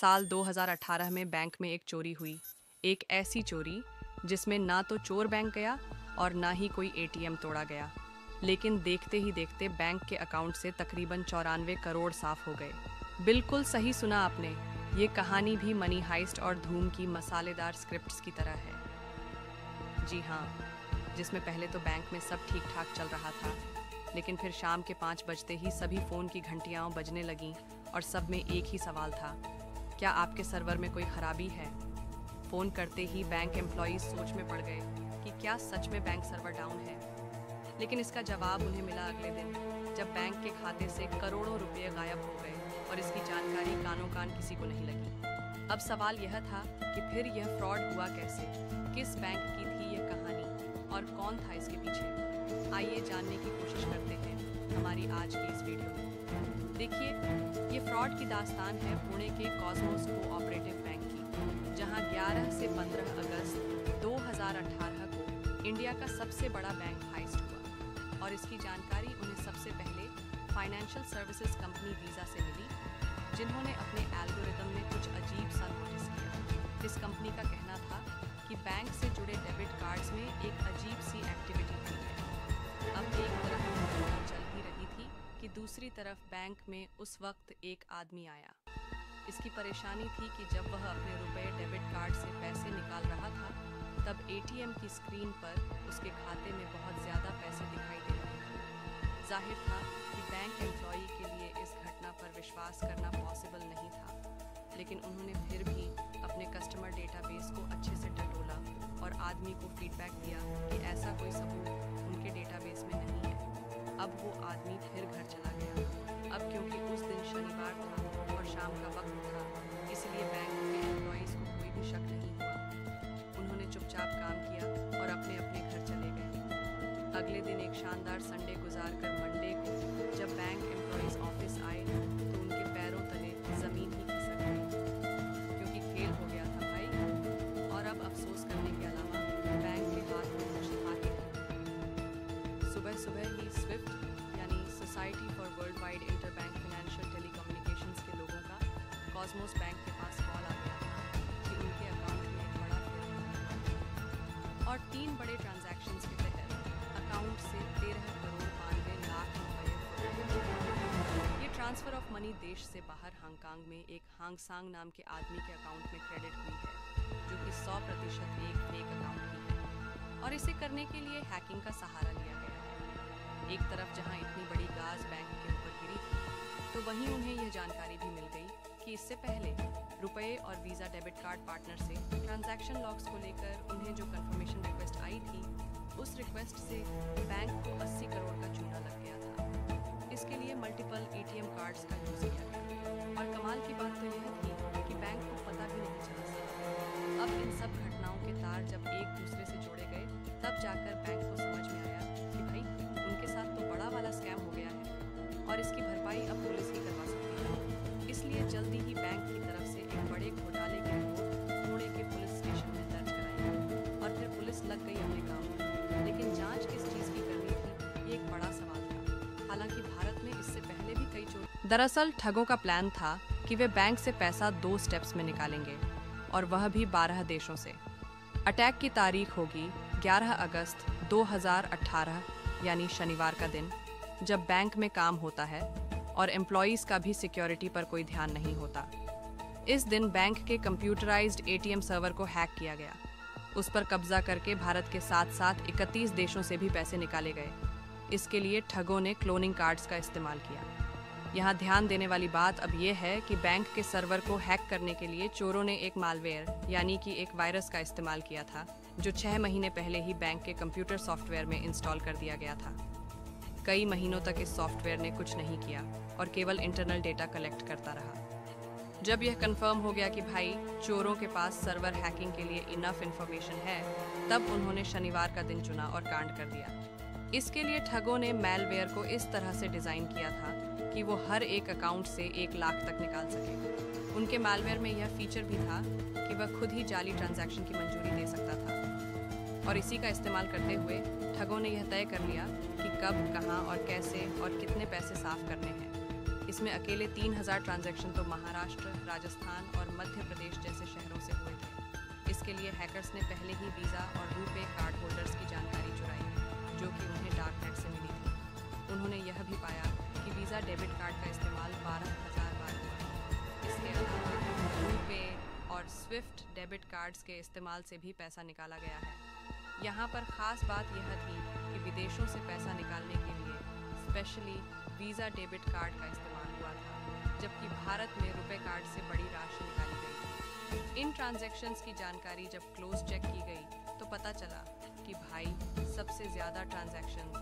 साल 2018 में बैंक में एक चोरी हुई। एक ऐसी चोरी जिसमें ना तो चोर बैंक गया और ना ही कोई एटीएम तोड़ा गया, लेकिन देखते ही देखते बैंक के अकाउंट से तकरीबन 94 करोड़ साफ हो गए। बिल्कुल सही सुना आपने, ये कहानी भी मनी हाइस्ट और धूम की मसालेदार स्क्रिप्ट्स की तरह है। जी हाँ, जिसमें पहले तो बैंक में सब ठीक ठाक चल रहा था, लेकिन फिर शाम के 5 बजते ही सभी फ़ोन की घंटियाँ बजने लगीं और सब में एक ही सवाल था, क्या आपके सर्वर में कोई खराबी है? फ़ोन करते ही बैंक एम्प्लॉयज़ सोच में पड़ गए कि क्या सच में बैंक सर्वर डाउन है। लेकिन इसका जवाब उन्हें मिला अगले दिन, जब बैंक के खाते से करोड़ों रुपए गायब हो गए और इसकी जानकारी कानों कान किसी को नहीं लगी। अब सवाल यह था कि फिर यह फ्रॉड हुआ कैसे, किस बैंक की थी यह कहानी और कौन था इसके पीछे। आइए जानने की कोशिश करते हैं हमारी आज की इस वीडियो में। देखिए, ये फ्रॉड की दास्तान है पुणे के कॉस्मोस कोऑपरेटिव बैंक की, जहां 11 से 15 अगस्त 2018 को इंडिया का सबसे बड़ा बैंक हाइस्ट हुआ और इसकी जानकारी उन्हें सबसे पहले फाइनेंशियल सर्विसेज कंपनी वीज़ा से मिली, जिन्होंने अपने एल्गोरिदम में कुछ अजीब सा नोटिस किया। इस कंपनी का कहना था कि बैंक से जुड़े डेबिट कार्ड्स में एक अजीब सी एक्टिविटी हुई है। अब एक तरफ घटना चल ही रही थी कि दूसरी तरफ बैंक में उस वक्त एक आदमी आया। इसकी परेशानी थी कि जब वह अपने रुपए डेबिट कार्ड से पैसे निकाल रहा था, तब एटीएम की स्क्रीन पर उसके खाते में बहुत ज़्यादा पैसे दिखाई दे रहे थे। जाहिर था कि बैंक एम्प्लॉई के लिए इस घटना पर विश्वास करना पॉसिबल नहीं था, लेकिन उन्होंने फिर भी अपने कस्टमर डेटाबेस को अच्छे से टटोला और आदमी को फीडबैक दिया कि ऐसा कोई सबूत उनके डेटाबेस में नहीं है। अब वो आदमी फिर घर चला गया। अब क्योंकि उस दिन शनिवार था और शाम का वक्त था, इसलिए बैंक के एम्प्लॉयज़ को कोई भी शक नहीं हुआ। उन्होंने चुपचाप काम किया और अपने अपने घर चले गए। अगले दिन एक शानदार संडे गुजारकर मंडे को जब बैंक एम्प्लॉयज़ ऑफिस आए तो उनके पैरों तले ज़मीन ही खिसक गई, क्योंकि खेल हो गया था भाई। और अब अफसोस करने के अलावा बैंक के हाथ में कुछ था ही नहीं। सुबह सुबह ही स्विफ्ट यानी society for world wide inter bank financial telecommunications के लोगों का कॉस्मोस बैंक के पास कॉल आ गया था कि उनके अकाउंट में एक बड़ा फ्रॉड और 3 बड़े ट्रांजैक्शंस के तहत अकाउंट से 13 करोड़ 92 लाख रुपए। ये ट्रांसफ़र ऑफ मनी देश से बाहर हांगकांग में एक हांगसांग नाम के आदमी के अकाउंट में क्रेडिट हुई है, जो कि 100% एक फेक अकाउंट की है और इसे करने के लिए हैकिंग का सहारा लिया गया है। एक तरफ जहां इतनी बड़ी गाज बैंक के ऊपर गिरी थी, तो वहीं उन्हें यह जानकारी भी मिल गई कि इससे पहले रुपए और वीज़ा डेबिट कार्ड पार्टनर से ट्रांजैक्शन लॉग्स को लेकर उन्हें जो कंफर्मेशन रिक्वेस्ट आई थी, उस रिक्वेस्ट से बैंक को 80 करोड़ का चूना लग गया था। इसके लिए मल्टीपल एटीएम कार्ड्स का यूज़ किया गया और कमाल की बात तो यह थी कि बैंक को पता भी नहीं चला सका। अब इन सब घटनाओं के तार जब एक दूसरे से जोड़े गए, तब जाकर बैंक को समझ में आया कि भाई, उनके साथ तो बड़ा वाला स्कैम हो गया है और इसकी भरपाई अब पुलिस ही करवा सकती है। इसलिए जल्दी ही बैंक की तरफ से एक बड़े घोटाले की रिपोर्ट पुणे के पुलिस स्टेशन में दर्ज कराई गई और फिर पुलिस लग गई अपने काम में। लेकिन जांच किस चीज़ की करनी थी, ये एक बड़ा सवाल था। हालांकि भारत में इससे पहले भी कई चोरी। दरअसल ठगों का प्लान था कि वे बैंक से पैसा 2 स्टेप्स में निकालेंगे, और वह भी 12 देशों से। अटैक की तारीख होगी 11 अगस्त 2018 यानी शनिवार का दिन, जब बैंक में काम होता है और एम्प्लॉयज़ का भी सिक्योरिटी पर कोई ध्यान नहीं होता। इस दिन बैंक के कंप्यूटराइज्ड एटीएम सर्वर को हैक किया गया। उस पर कब्जा करके भारत के साथ साथ 31 देशों से भी पैसे निकाले गए। इसके लिए ठगों ने क्लोनिंग कार्ड्स का इस्तेमाल किया। यहाँ ध्यान देने वाली बात अब यह है कि बैंक के सर्वर को हैक करने के लिए चोरों ने एक मालवेयर यानी कि एक वायरस का इस्तेमाल किया था, जो 6 महीने पहले ही बैंक के कंप्यूटर सॉफ्टवेयर में इंस्टॉल कर दिया गया था। कई महीनों तक इस सॉफ्टवेयर ने कुछ नहीं किया और केवल इंटरनल डेटा कलेक्ट करता रहा। जब यह कंफर्म हो गया कि भाई, चोरों के पास सर्वर हैकिंग के लिए इनफ इंफॉर्मेशन है, तब उन्होंने शनिवार का दिन चुना और कांड कर दिया। इसके लिए ठगों ने मैलवेयर को इस तरह से डिज़ाइन किया था कि वो हर एक अकाउंट से 1 लाख तक निकाल सके। उनके मैलवेयर में यह फीचर भी था कि वह खुद ही जाली ट्रांजैक्शन की मंजूरी दे सकता था और इसी का इस्तेमाल करते हुए ठगों ने यह तय कर लिया कि कब, कहां और कैसे और कितने पैसे साफ करने हैं। इसमें अकेले 3,000 ट्रांजैक्शन तो महाराष्ट्र, राजस्थान और मध्य प्रदेश जैसे शहरों से हुए थे। इसके लिए हैकर्स ने पहले ही वीज़ा और रुपे कार्ड होल्डर्स की जानकारी चुराई, जो कि उन्हें डार्कनेट से मिली थी। उन्होंने यह भी पाया कि वीज़ा डेबिट कार्ड का इस्तेमाल 12,000 बार हुआ। इसके अलावा रुपे और स्विफ्ट डेबिट कार्ड्स के इस्तेमाल से भी पैसा निकाला गया है। यहाँ पर ख़ास बात यह थी कि विदेशों से पैसा निकालने के लिए स्पेशली वीज़ा डेबिट कार्ड का इस्तेमाल हुआ था, जबकि भारत में रुपए कार्ड से बड़ी राशि निकाली गई थी। इन ट्रांजैक्शंस की जानकारी जब क्लोज चेक की गई तो पता चला कि भाई सबसे ज़्यादा ट्रांजैक्शन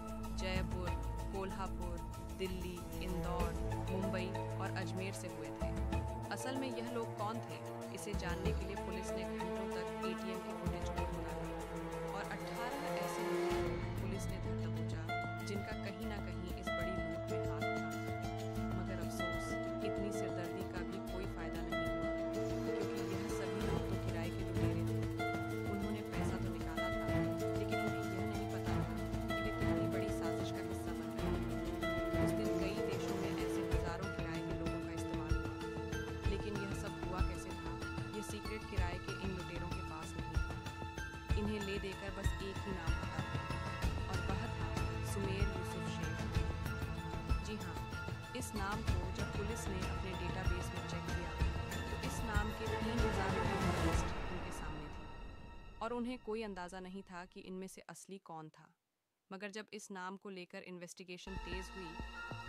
जयपुर, कोल्हापुर, दिल्ली, इंदौर, मुंबई और अजमेर से हुए थे। असल में यह लोग कौन थे, इसे जानने के लिए पुलिस ने घंटों तक एटीएम की फुटेज को ढूंढा और 18 ऐसे लोगों को पुलिस ने धर दबोचा जिनका कहीं ना कहीं इस बड़ी लूट में हाथ था। मगर अफसोस, इतनी सिरदर्दी का भी कोई फायदा नहीं हुआ, क्योंकि यह सभी लोग तो किराए के लुटेरे थे। उन्होंने पैसा तो निकाला था, लेकिन उन्हें यह नहीं पता था कि वे कितनी बड़ी साजिश का हिस्सा बन रहे थे। उस दिन कई देशों में ऐसे हजारों किराए के लोगों का इस्तेमाल हुआ, लेकिन यह सब हुआ कैसे था, ये सीक्रेट किराए के इन लुटेरों के पास नहीं था। इन्हें ले देकर बस एक ही नाम पता था, और वह था सुमेर यूसुफ शेख। जी हाँ, इस नाम को जब पुलिस ने अपने डेटाबेस में चेक किया तो इस नाम के 3,000 लोगों की लिस्ट उनके सामने थी, और उन्हें कोई अंदाज़ा नहीं था कि इनमें से असली कौन था। मगर जब इस नाम को लेकर इन्वेस्टिगेशन तेज़ हुई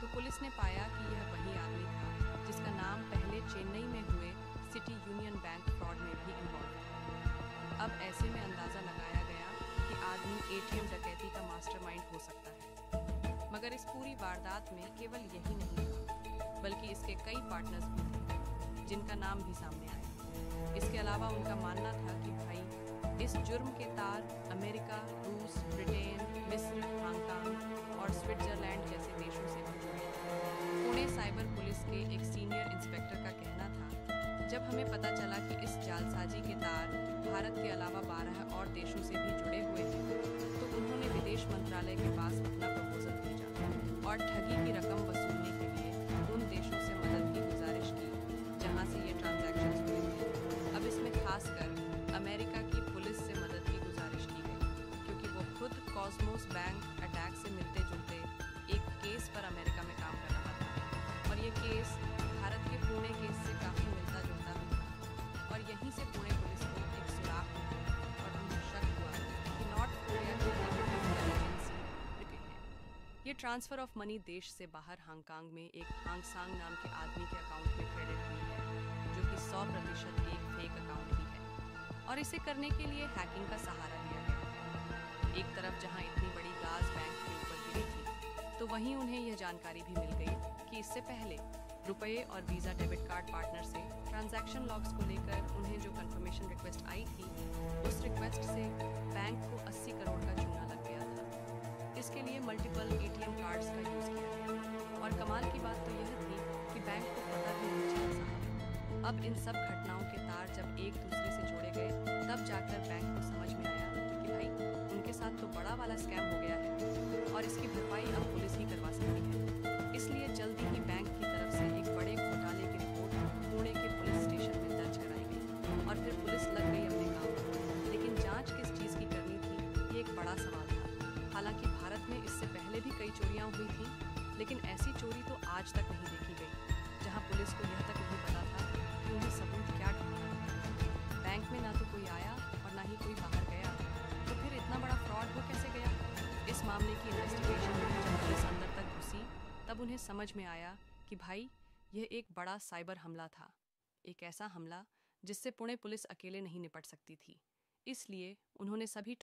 तो पुलिस ने पाया कि यह वही आदमी था जिसका नाम पहले चेन्नई में हुए सिटी यूनियन बैंक फ्रॉड में भी इन्वॉल्व था। अब ऐसे में अंदाज़ा लगाया गया कि आदमी एटीएम डकैती का मास्टरमाइंड हो सकता है। मगर इस पूरी वारदात में केवल यही नहीं था, बल्कि इसके कई पार्टनर्स भी थे, जिनका नाम भी सामने आया। इसके अलावा उनका मानना था कि भाई इस जुर्म के तार अमेरिका, रूस, ब्रिटेन, मिस्र, हांगकांग और स्विट्जरलैंड जैसे देशों से भी जुड़े थे। पुणे साइबर पुलिस के एक सीनियर इंस्पेक्टर का कहना था, जब हमें पता चला कि इस जालसाजी के तार भारत के अलावा 12 और देशों से भी जुड़े हुए हैं, तो उन्होंने विदेश मंत्रालय के पास अपना प्रपोजल भेजा और ठगी की रकम वसूलने के लिए उन देशों से मदद की गुजारिश की जहां से ये ट्रांजैक्शंस हुए थे। अब इसमें खासकर अमेरिका की पुलिस से मदद की गुजारिश की गई, क्योंकि वो खुद कॉस्मोस बैंक अटैक से मिलते जुलते एक केस पर अमेरिका में काम कर रहा था, और ये केस भारत के पुणे केस से काफ़ी मिलता जुलता भी था। और यहीं से पुणे पुलिस को एक सुराग मिला और उन्हें शक हुआ कि नॉर्थ कोरिया की इंटेलिजेंस एजेंसी रुके हैं। ये ट्रांसफ़र ऑफ मनी देश से बाहर हांगकांग में एक हांगसांग नाम के आदमी के अकाउंट में क्रेडिट हुई है, जो कि 100% एक फेक अकाउंट ही है, और इसे करने के लिए हैकिंग का सहारा लिया गया है। एक तरफ जहां इतनी बड़ी गाज बैंक के ऊपर गिरी थी, तो वहीं उन्हें यह जानकारी भी मिल गई कि इससे पहले रुपए और वीज़ा डेबिट कार्ड पार्टनर से ट्रांजैक्शन लॉग्स को लेकर उन्हें जो कंफर्मेशन रिक्वेस्ट आई थी, उस रिक्वेस्ट से बैंक को 80 करोड़ का चूना लग गया था। इसके लिए मल्टीपल एटीएम कार्ड्स का यूज़ किया गया, और कमाल की बात तो यह थी कि बैंक को पता भी नहीं चला साहब। अब इन सब घटनाओं के तार जब एक दूसरे से जोड़े गए, तब जाकर बैंक को समझ में आया कि भाई उनके साथ तो बड़ा वाला स्कैम हो गया है, और इसकी भरपाई अब पुलिस ही करवा सकती है। इसलिए जल्दी ही बैंक की तरफ से एक बड़े घोटाले की रिपोर्ट पुणे के पुलिस स्टेशन में दर्ज कराई गई, और फिर पुलिस लग गई अपने काम पर। लेकिन जांच किस चीज़ की करनी थी, ये एक बड़ा सवाल था। हालांकि भारत में इससे पहले भी कई चोरियां हुई थीं, लेकिन ऐसी चोरी तो आज तक नहीं देखी गई, जहां पुलिस को यह तक नहीं पता था कि उन्हें सबूत क्या ढूंढना है। बैंक में ना तो कोई आया और ना ही कोई बाहर गया, तो फिर इतना बड़ा फ्रॉड हो कैसे गया? इस मामले की इन्वेस्टिगेशन में जब पुलिस अंदर तक घुसी, तब उन्हें समझ में आया कि भाई यह एक बड़ा साइबर हमला था, एक ऐसा हमला जिससे पुणे पुलिस अकेले नहीं निपट सकती थी। इसलिए उन्होंने सभी